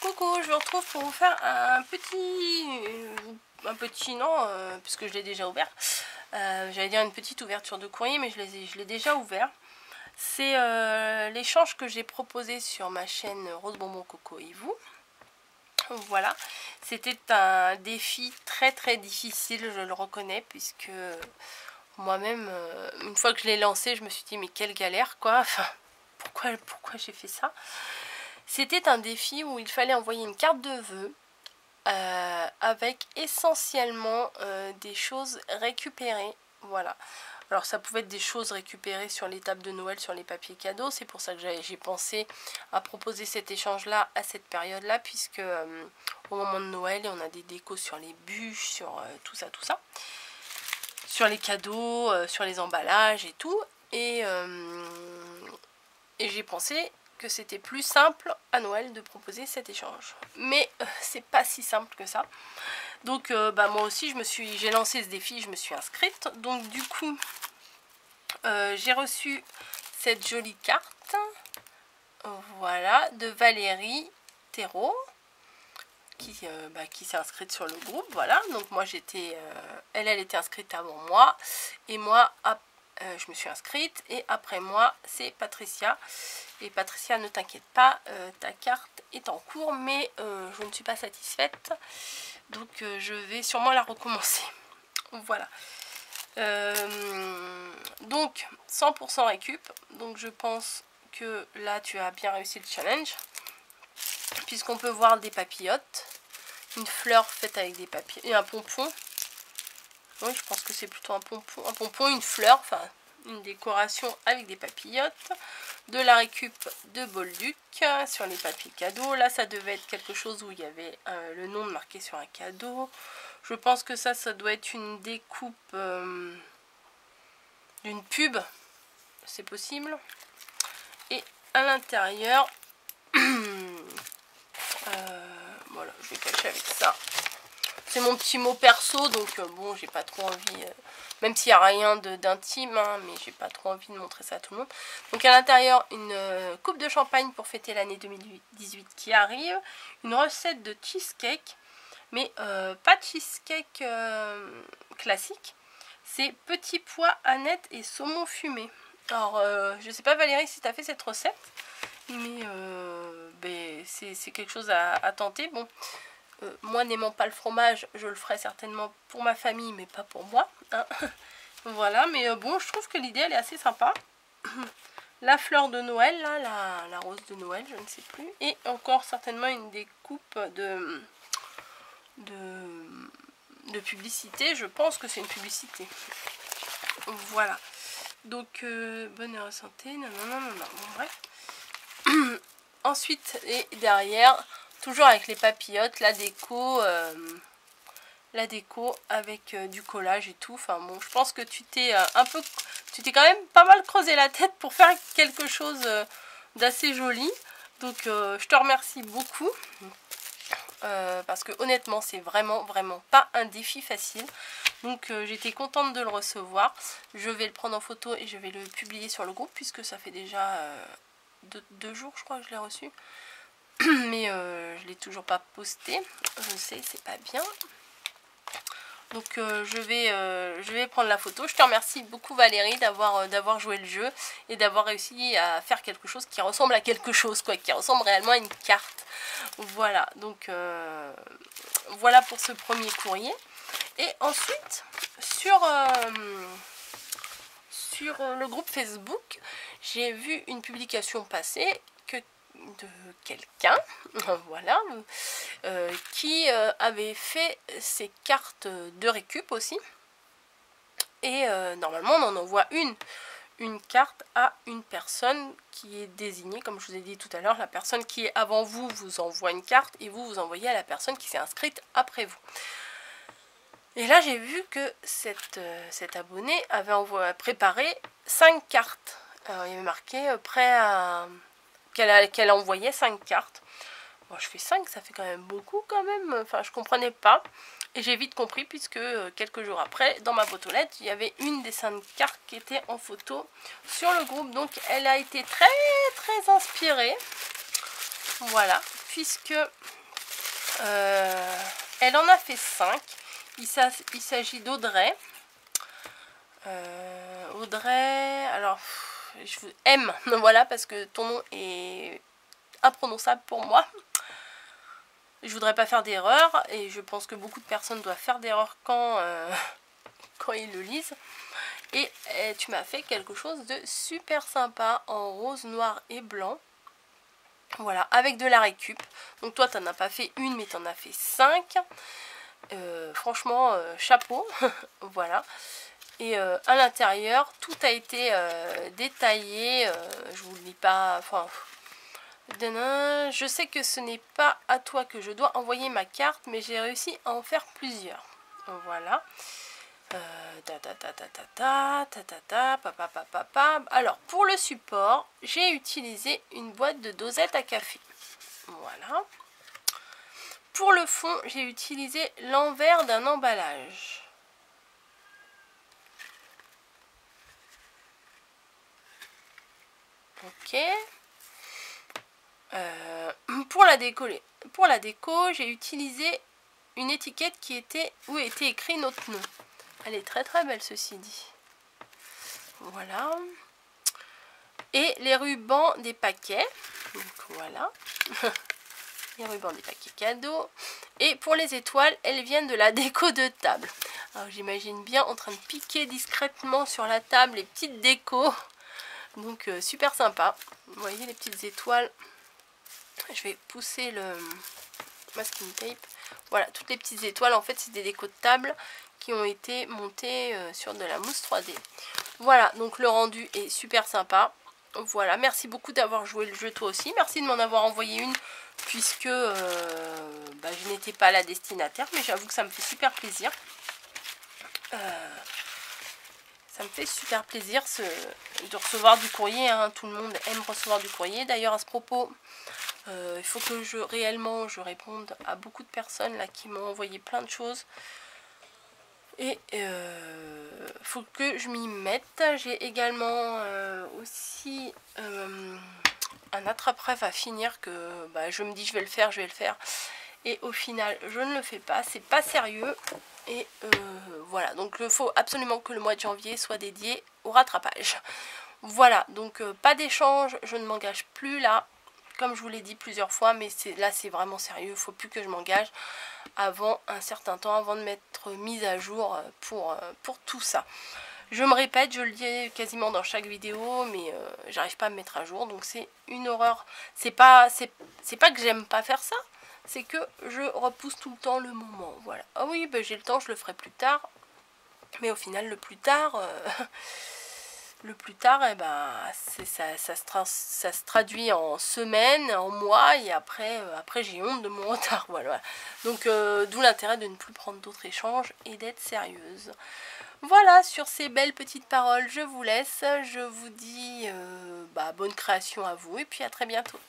Coucou, je vous retrouve pour vous faire un petit non, puisque je l'ai déjà ouvert. J'allais dire une petite ouverture de courrier, mais je l'ai déjà ouvert. C'est l'échange que j'ai proposé sur ma chaîne Rose Bonbon Coco et vous. Voilà, c'était un défi très difficile, je le reconnais, puisque moi-même, une fois que je l'ai lancé, je me suis dit mais quelle galère quoi, enfin pourquoi j'ai fait ça. C'était un défi où il fallait envoyer une carte de vœux avec essentiellement des choses récupérées. Voilà. Alors ça pouvait être des choses récupérées sur les tables de Noël, sur les papiers cadeaux. C'est pour ça que j'ai pensé à proposer cet échange-là à cette période-là, puisque au moment de Noël, on a des décos sur les bûches, sur tout ça. Sur les cadeaux, sur les emballages et tout. Et j'ai pensé que c'était plus simple à Noël de proposer cet échange. Mais c'est pas si simple que ça. Donc moi aussi j'ai lancé ce défi, je me suis inscrite. Donc du coup j'ai reçu cette jolie carte, voilà, de Valérie Thérault, qui s'est inscrite sur le groupe. Voilà, donc moi j'étais, elle était inscrite avant moi, et moi je me suis inscrite, et après moi c'est Patricia. Et Patricia, ne t'inquiète pas, ta carte est en cours, mais je ne suis pas satisfaite, donc je vais sûrement la recommencer. Voilà. Donc 100% récup, donc je pense que là tu as bien réussi le challenge, puisqu'on peut voir des papillotes, une fleur faite avec des papillons et un pompon. Oui, je pense que c'est plutôt un pompon, une fleur, enfin une décoration avec des papillotes, de la récup de Bolduc sur les papiers cadeaux. Là ça devait être quelque chose où il y avait le nom marqué sur un cadeau. Je pense que ça doit être une découpe d'une pub, c'est possible. Et à l'intérieur, voilà, je vais cacher avec ça. C'est mon petit mot perso, donc bon, j'ai pas trop envie, même s'il n'y a rien d'intime, hein, mais j'ai pas trop envie de montrer ça à tout le monde. Donc à l'intérieur, une coupe de champagne pour fêter l'année 2018 qui arrive, une recette de cheesecake, mais pas de cheesecake classique, c'est petits pois, anettes et saumon fumé. Alors je sais pas Valérie si tu as fait cette recette, mais c'est quelque chose à tenter. Bon, moi n'aimant pas le fromage, je le ferai certainement pour ma famille, mais pas pour moi, hein. Voilà, mais bon, je trouve que l'idée elle est assez sympa. La fleur de Noël, là, la rose de Noël, je ne sais plus. Et encore certainement une découpe de publicité. Je pense que c'est une publicité. Voilà. Donc, bonne et santé. Non. Bon, bref. Ensuite, et derrière, toujours avec les papillotes, la déco avec du collage et tout. Enfin bon, je pense que tu t'es quand même pas mal creusé la tête pour faire quelque chose d'assez joli. Donc je te remercie beaucoup, parce que honnêtement c'est vraiment pas un défi facile. Donc j'étais contente de le recevoir. Je vais le prendre en photo et je vais le publier sur le groupe, puisque ça fait déjà 2 jours je crois que je l'ai reçu. Mais je l'ai toujours pas posté. Je sais, c'est pas bien. Donc je vais prendre la photo. Je te remercie beaucoup Valérie d'avoir joué le jeu et d'avoir réussi à faire quelque chose qui ressemble à quelque chose, quoi, qui ressemble réellement à une carte. Voilà, donc voilà pour ce premier courrier. Et ensuite sur le groupe Facebook, j'ai vu une publication passer de quelqu'un, voilà, qui avait fait ses cartes de récup aussi. Et normalement on en envoie une carte à une personne qui est désignée, comme je vous ai dit tout à l'heure. La personne qui est avant vous vous envoie une carte, et vous envoyez à la personne qui s'est inscrite après vous. Et là j'ai vu que cet abonné avait préparé 5 cartes. Alors, il y avait marqué prêt à... qu'elle a envoyé 5 cartes. Bon, je fais 5, ça fait quand même beaucoup quand même. Enfin, je comprenais pas. Et j'ai vite compris, puisque quelques jours après, dans ma boîte aux lettres, il y avait une des 5 cartes qui était en photo sur le groupe. Donc elle a été très inspirée. Voilà. puisque elle en a fait 5. Il s'agit d'Audrey. Audrey, alors je vous aime, voilà, parce que ton nom est imprononçable pour moi. Je voudrais pas faire d'erreur et je pense que beaucoup de personnes doivent faire d'erreur quand ils le lisent. Et tu m'as fait quelque chose de super sympa en rose, noir et blanc. Voilà, avec de la récup. Donc toi, tu n'en as pas fait une, mais tu en as fait 5. Franchement, chapeau. Voilà. Et à l'intérieur, tout a été détaillé. Je vous le dis pas. Enfin, je sais que ce n'est pas à toi que je dois envoyer ma carte, mais j'ai réussi à en faire plusieurs. Voilà. Alors, pour le support, j'ai utilisé une boîte de dosettes à café. Voilà. Pour le fond, j'ai utilisé l'envers d'un emballage. Ok. Pour la déco, j'ai utilisé une étiquette où était écrit notre nom. Elle est très très belle, ceci dit. Voilà. Et les rubans des paquets. Donc voilà. Les rubans des paquets cadeaux. Et pour les étoiles, elles viennent de la déco de table. Alors j'imagine bien en train de piquer discrètement sur la table les petites décos. Donc super sympa. Vous voyez les petites étoiles. Je vais pousser le masking tape. Voilà, toutes les petites étoiles, en fait, c'est des décos de table qui ont été montées sur de la mousse 3D. Voilà, donc le rendu est super sympa. Voilà, merci beaucoup d'avoir joué le jeu toi aussi. Merci de m'en avoir envoyé une, puisque je n'étais pas la destinataire, mais j'avoue que ça me fait super plaisir. Ça me fait super plaisir de recevoir du courrier, hein. Tout le monde aime recevoir du courrier. D'ailleurs, à ce propos, il faut que je réponde à beaucoup de personnes là qui m'ont envoyé plein de choses. Et faut que je m'y mette. J'ai également aussi un attrape-rêve à finir que je me dis je vais le faire. Et au final, je ne le fais pas. C'est pas sérieux. Et voilà, donc il faut absolument que le mois de janvier soit dédié au rattrapage. Voilà, donc pas d'échange, je ne m'engage plus là, comme je vous l'ai dit plusieurs fois, mais là c'est vraiment sérieux, il ne faut plus que je m'engage avant un certain temps, avant de m'être mise à jour pour tout ça. Je me répète, je le dis quasiment dans chaque vidéo, mais j'arrive pas à me mettre à jour, donc c'est une horreur. C'est pas que j'aime pas faire ça, c'est que je repousse tout le temps le moment. Voilà. Ah oui, j'ai le temps, je le ferai plus tard. Mais au final, le plus tard, ça se traduit en semaines, en mois, et après j'ai honte de mon retard. Voilà. Donc, d'où l'intérêt de ne plus prendre d'autres échanges et d'être sérieuse. Voilà, sur ces belles petites paroles, je vous laisse. Je vous dis bonne création à vous et puis à très bientôt.